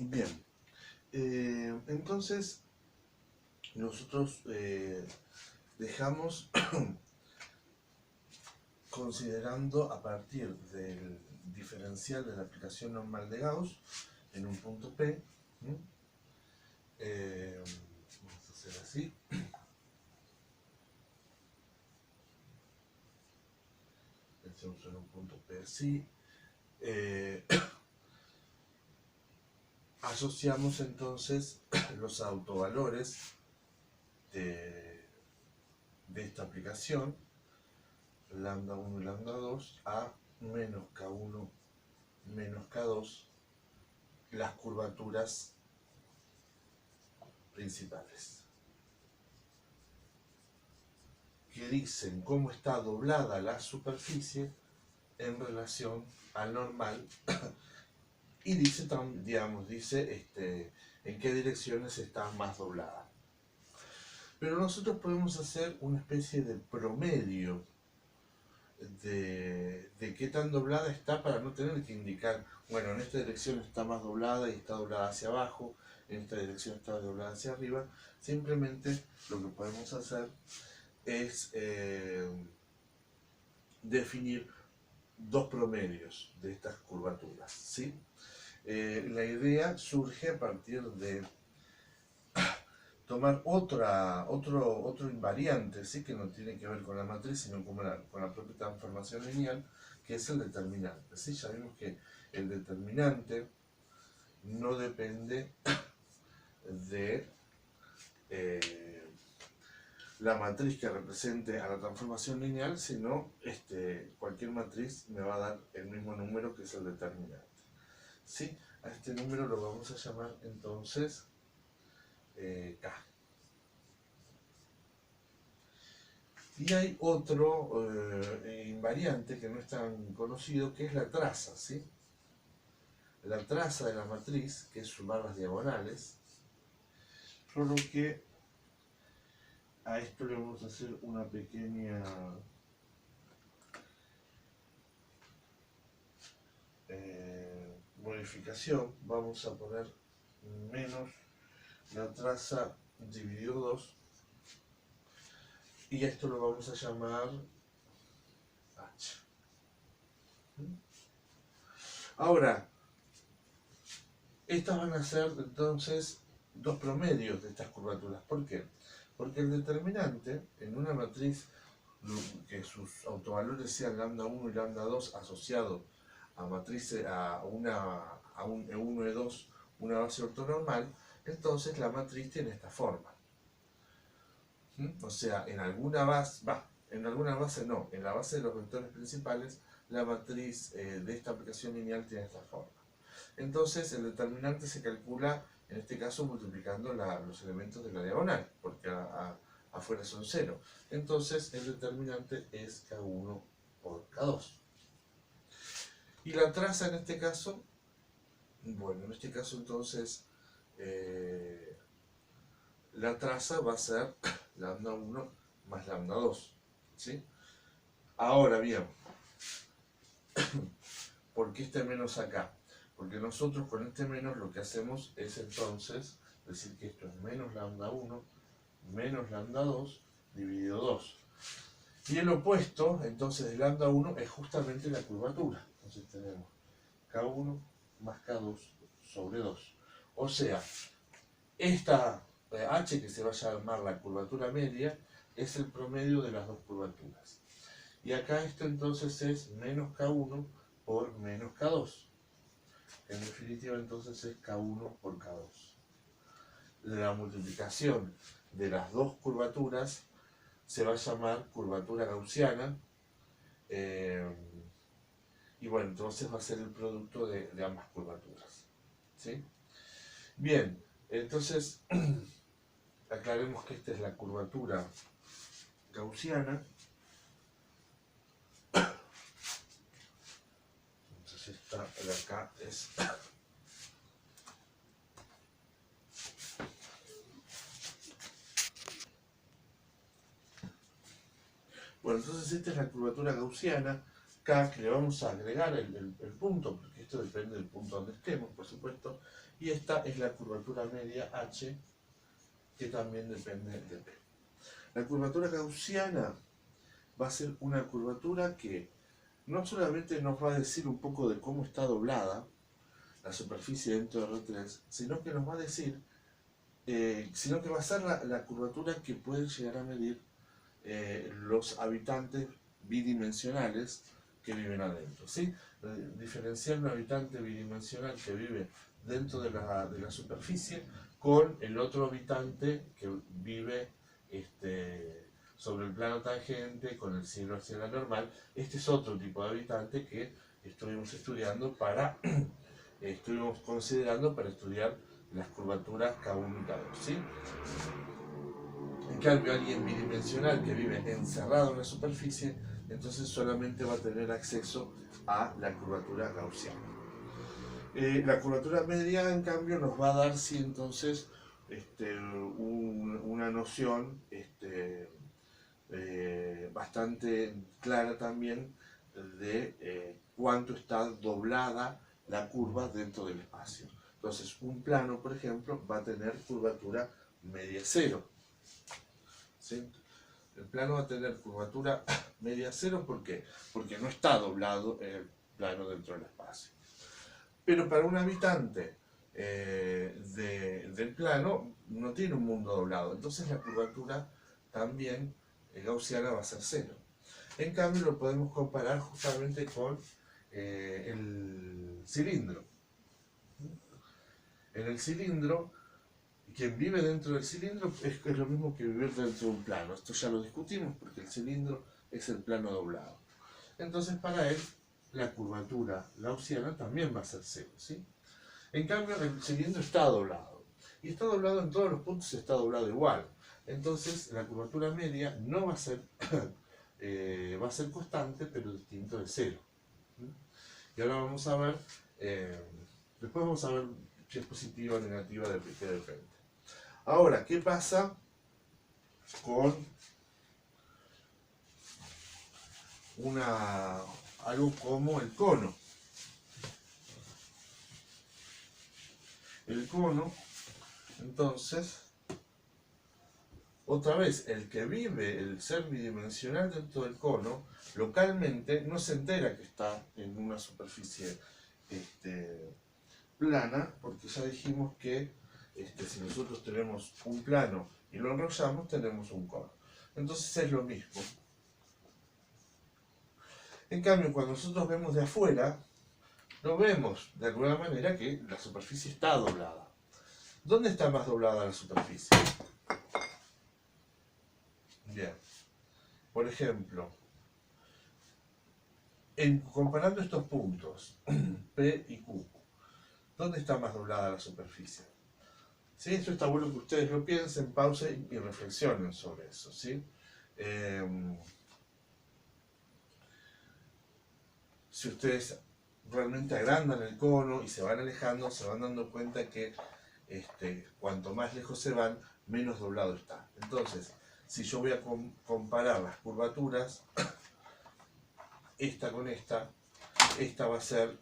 Bien, entonces nosotros dejamos considerando a partir del diferencial de la aplicación normal de Gauss en un punto P. Vamos a hacer así. Pensemos en un punto P así. Asociamos entonces los autovalores de esta aplicación, lambda 1 y lambda 2, a menos K1 menos K2, las curvaturas principales, que dicen cómo está doblada la superficie en relación al normal y dice, en qué direcciones está más doblada. Pero nosotros podemos hacer una especie de promedio de qué tan doblada está para no tener que indicar, bueno, en esta dirección está más doblada y está doblada hacia abajo, en esta dirección está doblada hacia arriba. Simplemente lo que podemos hacer es definir dos promedios de estas curvaturas, ¿sí? La idea surge a partir de tomar otro invariante, ¿sí? Que no tiene que ver con la matriz, sino con la propia transformación lineal, que es el determinante, ¿sí? Ya vimos que el determinante no depende de la matriz que represente a la transformación lineal, sino cualquier matriz me va a dar el mismo número que es el determinante, ¿sí? A este número lo vamos a llamar entonces K. Y hay otro invariante que no es tan conocido, que es la traza, ¿sí? La traza de la matriz, que es sumar las diagonales, solo que a esto le vamos a hacer una pequeña modificación. Vamos a poner menos la traza dividido 2 y esto lo vamos a llamar H. Ahora, estas van a ser entonces dos promedios de estas curvaturas. ¿Por qué? Porque el determinante en una matriz que sus autovalores sean lambda 1 y lambda 2 asociado a matrices a un E1, E2, una base ortonormal, entonces la matriz tiene esta forma. O sea, en alguna base no, en la base de los vectores principales, la matriz de esta aplicación lineal tiene esta forma. Entonces el determinante se calcula, en este caso, multiplicando los elementos de la diagonal, porque afuera son 0. Entonces el determinante es K1 por K2. Y la traza en este caso, bueno, en este caso entonces la traza va a ser lambda 1 más lambda 2, ¿sí? Ahora bien, ¿por qué este menos acá? Porque nosotros con este menos lo que hacemos es entonces decir que esto es menos lambda 1 menos lambda 2 dividido 2. Y el opuesto entonces de lambda 1 es justamente la curvatura. Entonces tenemos K1 más K2 sobre 2. O sea, esta H, que se va a llamar la curvatura media, es el promedio de las dos curvaturas. Y acá esto entonces es menos K1 por menos K2. En definitiva entonces es K1 por K2. La multiplicación de las dos curvaturas se va a llamar curvatura gaussiana. Y bueno, entonces va a ser el producto de ambas curvaturas, ¿sí? Bien, entonces aclaremos que esta es la curvatura gaussiana. Entonces esta de acá es bueno, entonces esta es la curvatura gaussiana. K, que le vamos a agregar el punto, porque esto depende del punto donde estemos, por supuesto, y esta es la curvatura media H, que también depende de P. La curvatura gaussiana va a ser una curvatura que no solamente nos va a decir un poco de cómo está doblada la superficie dentro de R3, sino que nos va a decir, sino que va a ser la curvatura que pueden llegar a medir los habitantes bidimensionales que viven adentro, ¿sí? Diferenciar un habitante bidimensional que vive dentro de la superficie con el otro habitante que vive sobre el plano tangente, con el cielo hacia la normal. Este es otro tipo de habitante que estuvimos estudiando estuvimos considerando para estudiar las curvaturas K1 y K2, ¿sí? En cambio, alguien bidimensional que vive encerrado en la superficie, entonces solamente va a tener acceso a la curvatura gaussiana. La curvatura media, en cambio, nos va a dar, sí, entonces, una noción bastante clara también de cuánto está doblada la curva dentro del espacio. Entonces, un plano, por ejemplo, va a tener curvatura media cero. ¿Sí? El plano va a tener curvatura media cero, ¿por qué? Porque no está doblado el plano dentro del espacio. Pero para un habitante del plano no tiene un mundo doblado, entonces la curvatura también gaussiana va a ser cero. En cambio lo podemos comparar justamente con el cilindro. En el cilindro, quien vive dentro del cilindro es lo mismo que vivir dentro de un plano. Esto ya lo discutimos porque el cilindro es el plano doblado. Entonces para él la curvatura gaussiana también va a ser cero, ¿sí? En cambio el cilindro está doblado. Y está doblado en todos los puntos, está doblado igual. Entonces la curvatura media no va a ser, va a ser constante, pero distinto de cero. Y ahora vamos a ver, después vamos a ver si es positiva o negativa de qué depende. Ahora, ¿qué pasa con algo como el cono? El cono, entonces, otra vez, el que vive el ser bidimensional dentro del cono, localmente no se entera que está en una superficie plana, porque ya dijimos que si nosotros tenemos un plano y lo enrollamos, tenemos un cono. Entonces es lo mismo. En cambio, cuando nosotros vemos de afuera, no vemos de alguna manera que la superficie está doblada. ¿Dónde está más doblada la superficie? Bien. Por ejemplo, comparando estos puntos, P y Q, ¿dónde está más doblada la superficie? ¿Sí? Esto está bueno que ustedes lo piensen, pausen y reflexionen sobre eso, ¿sí? Si ustedes realmente agrandan el cono y se van alejando, se van dando cuenta que cuanto más lejos se van, menos doblado está. Entonces, si yo voy a comparar las curvaturas, esta con esta va a ser,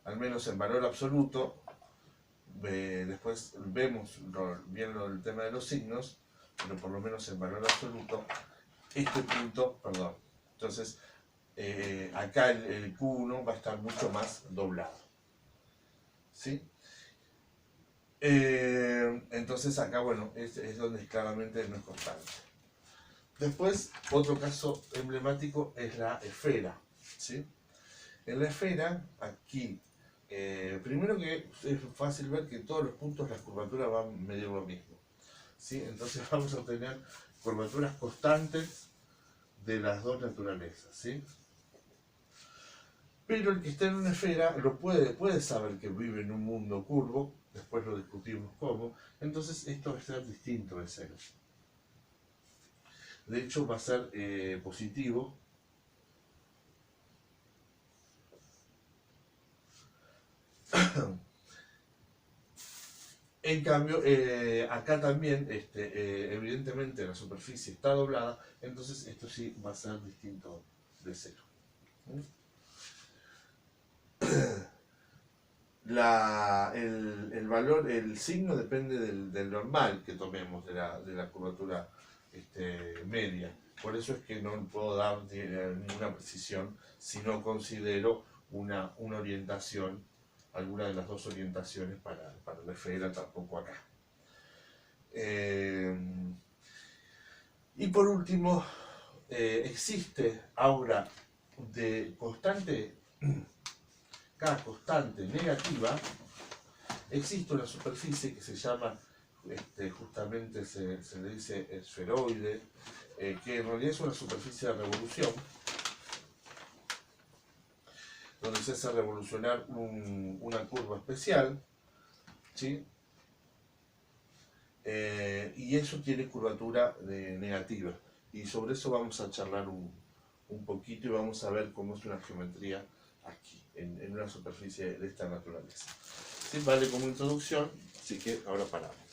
al menos en valor absoluto, después vemos bien el tema de los signos, pero por lo menos en valor absoluto, este punto, perdón, entonces acá el Q1 va a estar mucho más doblado, ¿sí? Entonces acá, bueno, es donde claramente no es constante. Después, otro caso emblemático es la esfera, ¿sí? En la esfera, aquí, primero que es fácil ver que en todos los puntos las curvaturas van medio lo mismo, ¿sí? Entonces vamos a tener curvaturas constantes de las dos naturalezas, ¿sí? Pero el que está en una esfera puede saber que vive en un mundo curvo, después lo discutimos cómo, entonces esto va a ser distinto de cero. De hecho va a ser positivo. En cambio, acá también, evidentemente la superficie está doblada, entonces esto sí va a ser distinto de cero. El valor, el signo depende del normal que tomemos de la curvatura media. Por eso es que no puedo dar ninguna precisión si no considero una orientación, alguna de las dos orientaciones para la esfera, tampoco acá. Y por último, existe ahora de constante, cada constante negativa, existe una superficie que se llama, justamente se le dice esferoide, que en realidad es una superficie de revolución, donde se hace revolucionar una curva especial, ¿sí? Y eso tiene curvatura negativa. Y sobre eso vamos a charlar un poquito y vamos a ver cómo es una geometría aquí, en una superficie de esta naturaleza. ¿Sí? Vale como introducción, así que ahora paramos.